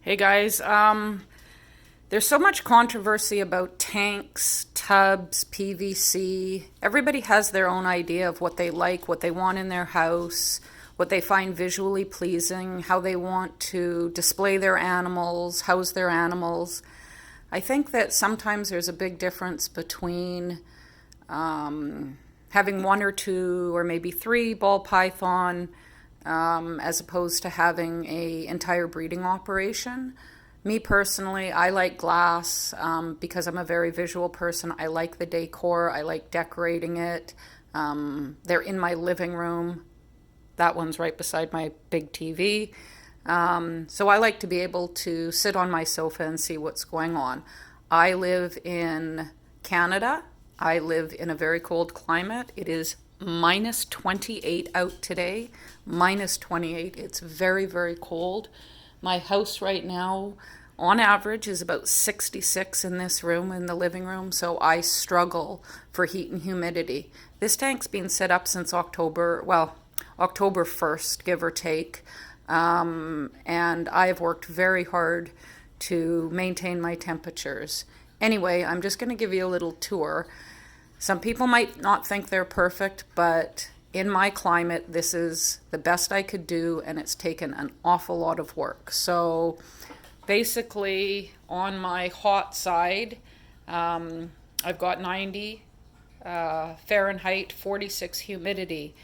Hey guys, there's so much controversy about tanks, tubs, PVC. Everybody has their own idea of what they like, what they want in their house, what they find visually pleasing, how they want to display their animals, house their animals. I think that sometimes there's a big difference between having one or two or maybe three ball python as opposed to having a entire breeding operation. Me personally, I like glass because I'm a very visual person. I like the decor. I like decorating it. They're in my living room. That one's right beside my big TV. So I like to be able to sit on my sofa and see what's going on. I live in Canada. I live in a very cold climate. It is minus 28 out today. Minus 28. It's very, very cold. My house right now, on average, is about 66 in this room, in the living room, so I struggle for heat and humidity. This tank's been set up since October 1st, give or take. And I have worked very hard to maintain my temperatures. Anyway, I'm just going to give you a little tour. Some people might not think they're perfect, but in my climate, this is the best I could do, and it's taken an awful lot of work. So basically, on my hot side, I've got 90 Fahrenheit, 46 humidity.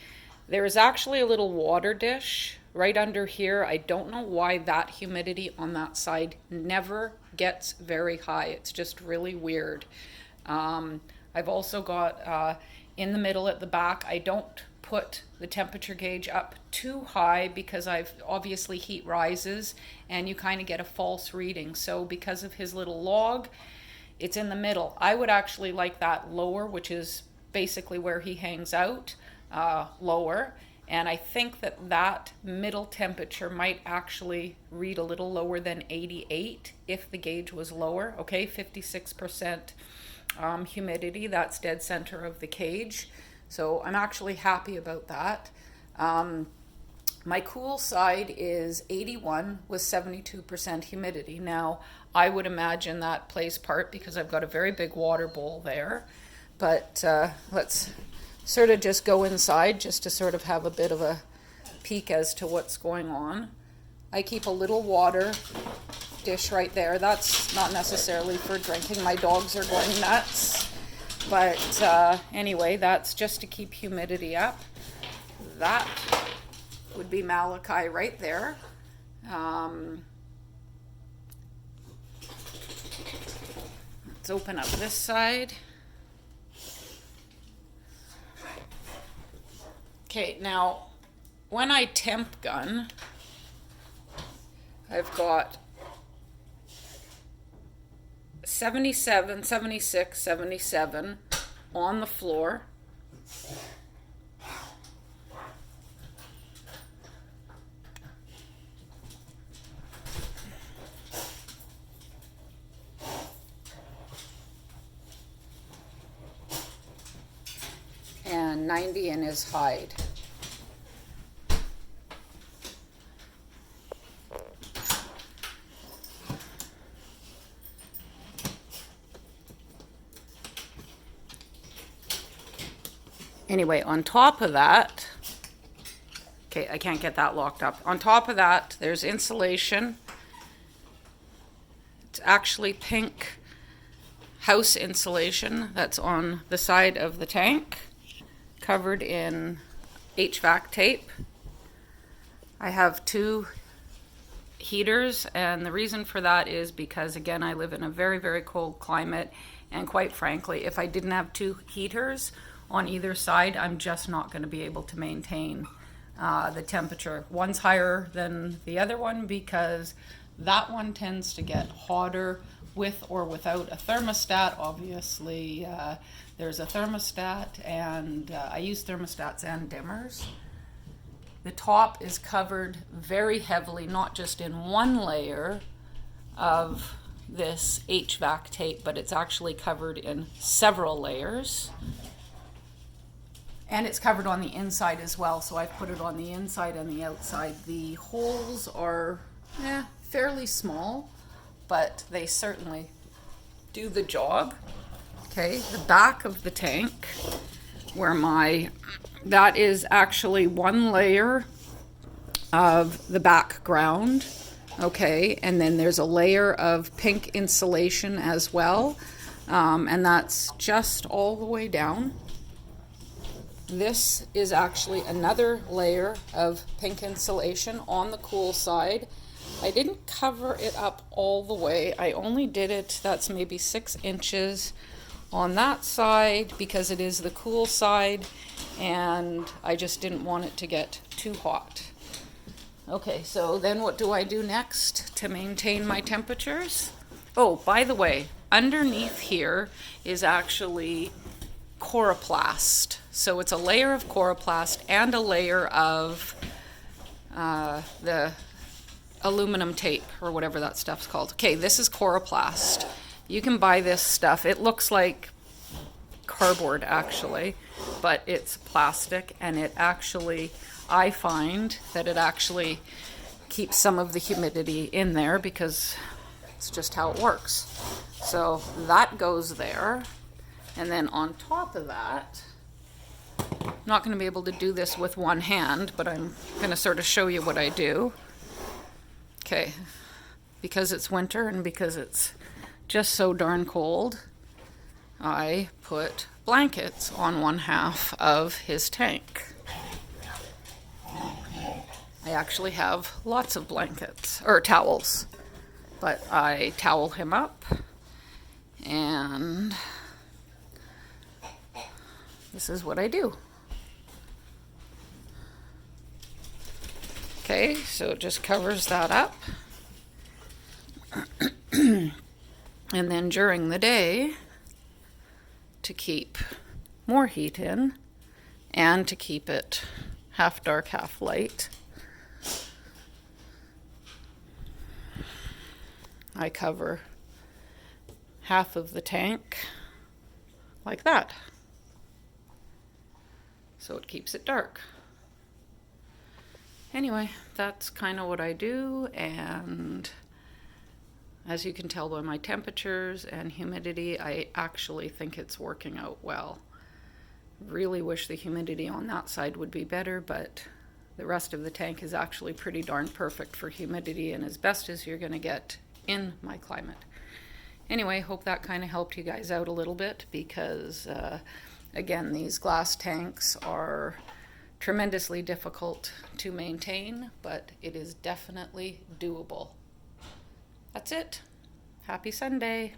There is actually a little water dish right under here. I don't know why that humidity on that side never gets very high. It's just really weird. I've also got in the middle at the back, I don't put the temperature gauge up too high because I've obviously heat rises and you kind of get a false reading. So because of his little log, it's in the middle. I would actually like that lower, which is basically where he hangs out, lower. And I think that that middle temperature might actually read a little lower than 88 if the gauge was lower. Okay, 56% humidity, that's dead center of the cage. So I'm actually happy about that. My cool side is 81 with 72% humidity. Now, I would imagine that plays part because I've got a very big water bowl there. But let's sort of just go inside just to sort of have a bit of a peek as to what's going on. I keep a little water dish right there. That's not necessarily for drinking. My dogs are going nuts. But anyway, that's just to keep humidity up. That would be Malachi right there. Let's open up this side. Okay, now when I temp gun, I've got 77, 76, 77 on the floor. And 90 in his hide. Anyway, on top of that, okay, I can't get that locked up. On top of that, there's insulation. It's actually pink house insulation that's on the side of the tank, covered in HVAC tape. I have two heaters, and the reason for that is because, again, I live in a very, very cold climate, and quite frankly, if I didn't have two heaters on either side, I'm just not going to be able to maintain the temperature. One's higher than the other one because that one tends to get hotter with or without a thermostat. Obviously, there's a thermostat, and I use thermostats and dimmers. The top is covered very heavily, not just in one layer of this HVAC tape, but it's actually covered in several layers. And it's covered on the inside as well, so I've put it on the inside and the outside. The holes are fairly fairly small, but they certainly do the job. Okay, the back of the tank, that is actually one layer of the background. Okay, and then there's a layer of pink insulation as well, and that's just all the way down. This is actually another layer of pink insulation on the cool side. I didn't cover it up all the way. I only did it, that's maybe 6 inches on that side because it is the cool side, and I just didn't want it to get too hot. Okay, so then what do I do next to maintain my temperatures? Oh, by the way, underneath here is actually coroplast. So it's a layer of coroplast and a layer of the aluminum tape, or whatever that stuff's called. Okay, this is coroplast. You can buy this stuff. It looks like cardboard actually, but it's plastic, and it actually, I find that it actually keeps some of the humidity in there because it's just how it works. So that goes there. And then on top of that, I'm not going to be able to do this with one hand, but I'm going to sort of show you what I do. Okay, because it's winter and because it's just so darn cold, I put blankets on one half of his tank. I actually have lots of blankets, or towels, but I towel him up, and this is what I do. Okay, so it just covers that up. And then during the day, to keep more heat in and to keep it half dark, half light, I cover half of the tank like that. So it keeps it dark. Anyway, that's kind of what I do, and as you can tell by my temperatures and humidity, I actually think it's working out well. Really wish the humidity on that side would be better, but the rest of the tank is actually pretty darn perfect for humidity and as best as you're going to get in my climate. Anyway, hope that kind of helped you guys out a little bit because, again, these glass tanks are tremendously difficult to maintain, but it is definitely doable. That's it. Happy Sunday.